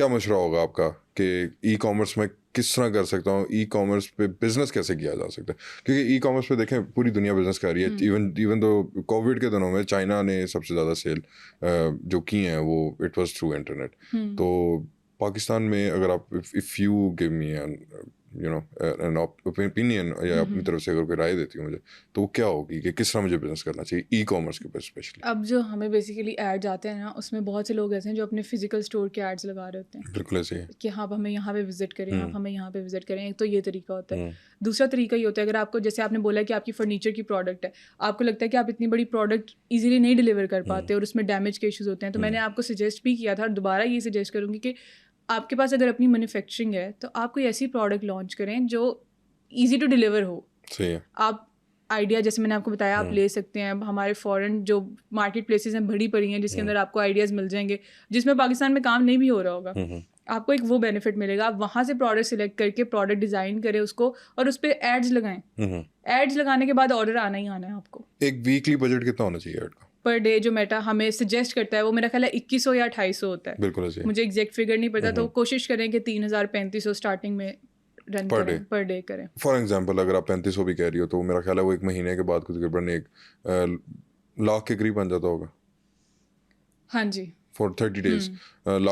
کیا مشورہ ہوگا آپ کا کہ ای کامرس میں کس طرح کر سکتا ہوں, ای کامرس پہ بزنس کیسے کیا جا سکتا ہے؟ کیونکہ ای کامرس پہ دیکھیں پوری دنیا بزنس کر رہی ہے. ایون تو کووڈ کے دنوں میں چائنا نے سب سے زیادہ سیل جو کی ہیں وہ اٹ واز تھرو انٹرنیٹ. تو پاکستان میں اگر آپ if you give me you know an opinion یا اپنی طرف سے اگر کوئی رائے دیتی ہوں مجھے, تو وہ کیا ہوگی کہ کس طرح مجھے بزنس کرنا چاہیے ای کامرس کے اوپر اسپیشلی؟ اب جو ہمیں بیسیکلی ایڈ آتے ہیں نا, اس میں بہت سے لوگ ایسے ہیں جو اپنے فزیکل اسٹور کے ایڈس لگا رہے ہوتے ہیں. بالکل ایسے ہی کہ ہاں آپ ہمیں یہاں پہ وزٹ کریں, آپ ہمیں یہاں پہ وزٹ کریں. ایک تو یہ طریقہ ہوتا ہے. دوسرا طریقہ یہ ہوتا ہے, اگر آپ کو جیسے آپ نے بولا کہ آپ کی فرنیچر کی پروڈکٹ ہے, آپ کو لگتا ہے کہ آپ اتنی بڑی پروڈکٹ ایزیلی نہیں ڈلیور کر پاتے اور اس میں ڈیمیج کے ایشوز ہوتے ہیں, تو میں نے آپ کو سجیسٹ بھی کیا تھا اور دوبارہ یہ سجیسٹ کروں گی کہ آپ کے پاس اگر اپنی مینوفیکچرنگ ہے تو آپ کوئی ایسی پروڈکٹ لانچ کریں جو ایزی ٹو ڈلیور ہو. صحیح ہے. آپ آئیڈیا جیسے میں نے آپ کو بتایا آپ لے سکتے ہیں. ہمارے فورن جو مارکیٹ پلیسز ہیں بڑی پڑی ہیں جس کے اندر آپ کو آئیڈیاز مل جائیں گے, جس میں پاکستان میں کام نہیں بھی ہو رہا ہوگا. آپ کو ایک وہ بینیفٹ ملے گا. آپ وہاں سے پروڈکٹ سلیکٹ کر کے پروڈکٹ ڈیزائن کریں اس کو اور اس پہ ایڈز لگائیں. ایڈز لگانے کے بعد آرڈر آنا ہی آنا ہے آپ کو. ایک ویکلی بجٹ کتنا ہونا چاہیے ایڈ کا پر ڈے؟ جو میٹا ہمیں سجیسٹ کرتا ہے وہ میرا خیال ہے 2100 یا 2800 ہوتا ہے. بالکل ایسے مجھے ایگزیکٹ فگر نہیں پتا, تو کوشش کریں کہ 3000 3500 اسٹارٹنگ میں رن کریں پر ڈے کریں. فار ایگزامپل اگر آپ 3500 بھی کہہ رہی ہو تو میرا خیال ہے وہ ایک مہینے کے بعد تقریباً 1 لاکھ کے قریب بن جاتا ہوگا. ہاں جی, فار 30 days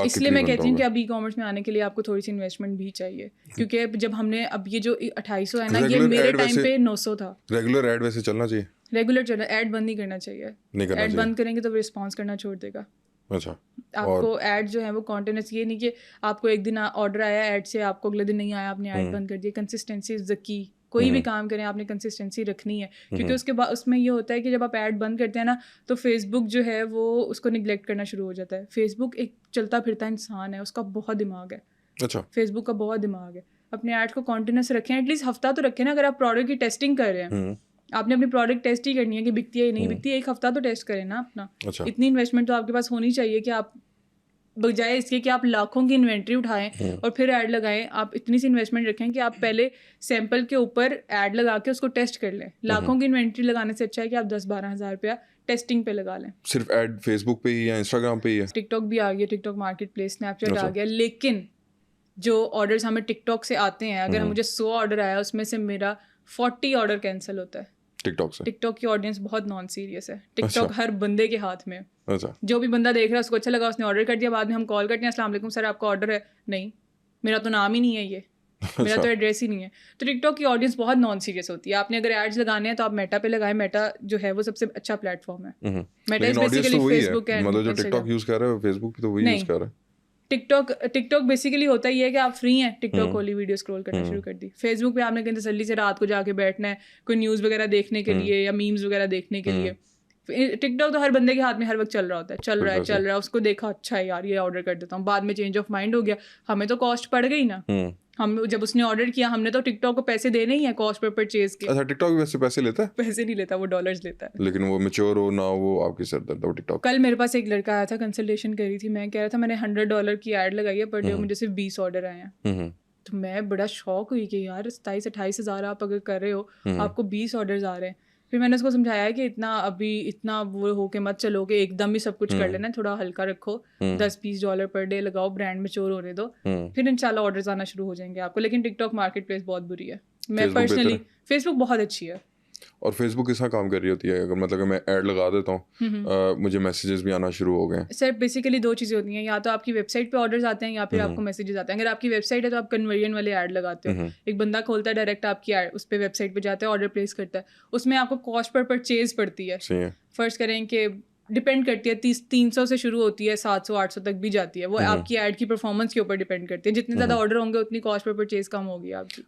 اس لیے میں کہتی ہوں کہ اب ای کامرس میں آنے کے لیے آپ کو تھوڑی سی انویسٹمنٹ بھی چاہیے, کیونکہ جب ہم نے اب یہ جو 2800 ہے نا, یہ میرے ٹائم پہ 900 تھا. ریگولر ایڈ ویسے چلنا چاہیے, ریگولر چلنا, ایڈ بند نہیں کرنا چاہیے. ایڈ بند کریں گے تو رسپانس کرنا چھوڑ دے گا. اچھا, آپ کو ایڈ جو ہے وہ کانٹینیوس, یہ نہیں کہ آپ کو ایک دن آرڈر آیا ایڈ سے, آپ کو اگلے دن نہیں آیا, آپ نے ایڈ بند کر دیا. کنسسٹینسی از دا کی. کوئی بھی کام کریں آپ نے کنسسٹینسی رکھنی ہے, کیونکہ اس کے بعد اس میں یہ ہوتا ہے کہ جب آپ ایڈ بند کرتے ہیں نا تو فیس بک جو ہے وہ اس کو نگلیکٹ کرنا شروع ہو جاتا ہے. فیس بک ایک چلتا پھرتا انسان ہے, اس کا بہت دماغ ہے. اچھا, فیس بک کا بہت دماغ ہے. اپنے ایڈ کو کنٹینیوس رکھیں, ایٹ لیسٹ ہفتہ تو رکھیں نا. اگر آپ پروڈکٹ کی ٹیسٹنگ کر رہے ہیں, آپ نے اپنی پروڈکٹ ٹیسٹ ہی کرنی ہے کہ بکتی ہے یا نہیں بکتی ہے, ایک ہفتہ تو ٹیسٹ کریں نا اپنا. اتنی انویسٹمنٹ تو آپ کے پاس ہونی چاہیے کہ آپ بجائے اس کے کہ آپ لاکھوں کی انوینٹری اٹھائیں اور پھر ایڈ لگائیں, آپ اتنی سی انویسٹمنٹ رکھیں کہ آپ پہلے سیمپل کے اوپر ایڈ لگا کے اس کو ٹیسٹ کر لیں. لاکھوں کی انوینٹری لگانے سے اچھا ہے کہ آپ 10-12 ہزار روپیہ ٹیسٹنگ پہ لگا لیں. صرف ایڈ فیس بک پہ ہی یا انسٹاگرام پہ ہی ہے؟ ٹک ٹاک بھی آ گیا, TikTok marketplace, Snapchat آ گیا. لیکن جو آرڈرس ہمیں ٹک ٹاک سے آتے ہیں, اگر مجھے 100 آرڈر آیا اس میں سے میرا 40 آرڈر کینسل ہوتا ہے ٹک ٹاک سے. ٹک ٹاک کی آڈینس بہت نان سیریس ہے. ٹک ٹاک ہر بندے کے ہاتھ میں. اچھا, جو بھی بندہ دیکھ رہا ہے اس کو اچھا لگا, اس نے آرڈر کر دیا, بعد میں ہم کال کرتے ہیں السلام علیکم سر آپ کا آرڈر ہے. نہیں, میرا تو نام ہی نہیں ہے, یہ میرا تو ایڈریس ہی نہیں ہے. تو ٹک ٹاک کی آڈینس بہت نان سیریس ہوتی ہے. آپ نے اگر ایڈس لگانے ہیں تو آپ میٹا پہ لگائیں. میٹا جو ہے وہ سب سے اچھا پلیٹ فارم ہے. میٹا بیسیکلی فیس بک ہے, مطلب جو ٹک ٹاک یوز کر رہا ہے فیس بک پہ تو وہی یوز کر رہا ہے. ٹک ٹاک بیسیکلی ہوتا ہی ہے کہ آپ فری ہیں, ٹک ٹاک کھولی ویڈیو اسکرول کرنا شروع کر دی. فیس بک پہ آپ نے کہیں تسلی سے رات کو جا کے بیٹھنا ہے کوئی نیوز وغیرہ دیکھنے کے لیے یا میمز وغیرہ دیکھنے کے لیے. ٹک ٹاک تو ہر بندے کے ہاتھ میں ہر وقت چل رہا ہوتا ہے, چل رہا ہے, اس کو دیکھا اچھا ہے یار یہ آرڈر کر دیتا ہوں, بعد میں چینج آف مائنڈ ہو گیا. ہمیں تو کاسٹ پڑ گئی نا, ہم جب اس نے آرڈر کیا ہم نے تو ٹک ٹاک کو پیسے دینے ہی ہیں کاسٹ پر پرچیز کے. اچھا, ٹک ٹاک ویسے پیسے لیتا ہے؟ پیسے نہیں لیتا, وہ ڈالرز لیتا ہے. لیکن وہ میچور ہو نہ وہ آپ کی سر درد ہو. ٹک ٹاک کل میرے پاس ایک لڑکا آیا تھا, کنسلٹیشن کری تھی, میں کہہ رہا تھا میں نے $100 کی ایڈ لگائی ہے پر ڈے, مجھے صرف 20 آرڈر آئے ہیں. تو میں بڑا شوق ہوئی کہ یار 27-28 ہزار آپ اگر کر رہے ہو, آپ کو 20 آرڈرز آ رہے ہیں. پھر میں نے اس کو سمجھایا کہ اتنا وہ ہو کے مت چلو کہ ایک دم ہی سب کچھ کر لینا, تھوڑا ہلکا رکھو, $10-20 پر ڈے لگاؤ, برانڈ میچور ہونے دو, پھر انشاءاللہ آرڈرز آنا شروع ہو جائیں گے آپ کو. لیکن ٹک ٹاک مارکیٹ پلیس بہت بری ہے. میں پرسنلی فیس بک بہت اچھی ہے. اور فیس بک کس طرح کام کر رہی ہوتی ہے؟ اگر مطلب کہ میں ایڈ لگا دیتا ہوں, مجھے میسیجز بھی آنا شروع ہو گئے ہیں. سر بیسیکلی 2 چیزیں ہوتی ہیں, یا تو آپ کی ویب سائٹ پہ آرڈرز آتے ہیں یا پھر آپ کو میسیجز آتے ہیں. اگر آپ کی ویب سائٹ ہے تو آپ کنورژن والے ایڈ لگاتے ہو. ایک بندہ کھولتا ہے ڈائریکٹ آپ کی ایڈ, اس پہ ویب سائٹ پہ جاتا ہے, آرڈر پلیس کرتا ہے, اس میں آپ کو کاسٹ پر پرچیز پڑتی ہے. فرض کریں کہ ڈپینڈ کرتی ہے 300 سے شروع ہوتی ہے, 700-800 تک بھی جاتی ہے. وہ آپ کی ایڈ کی پرفارمنس کے اوپر ڈپینڈ کرتی ہے. جتنے زیادہ آرڈر ہوں گے اتنی کاسٹ پر پرچیز کم ہوگی آپ کی.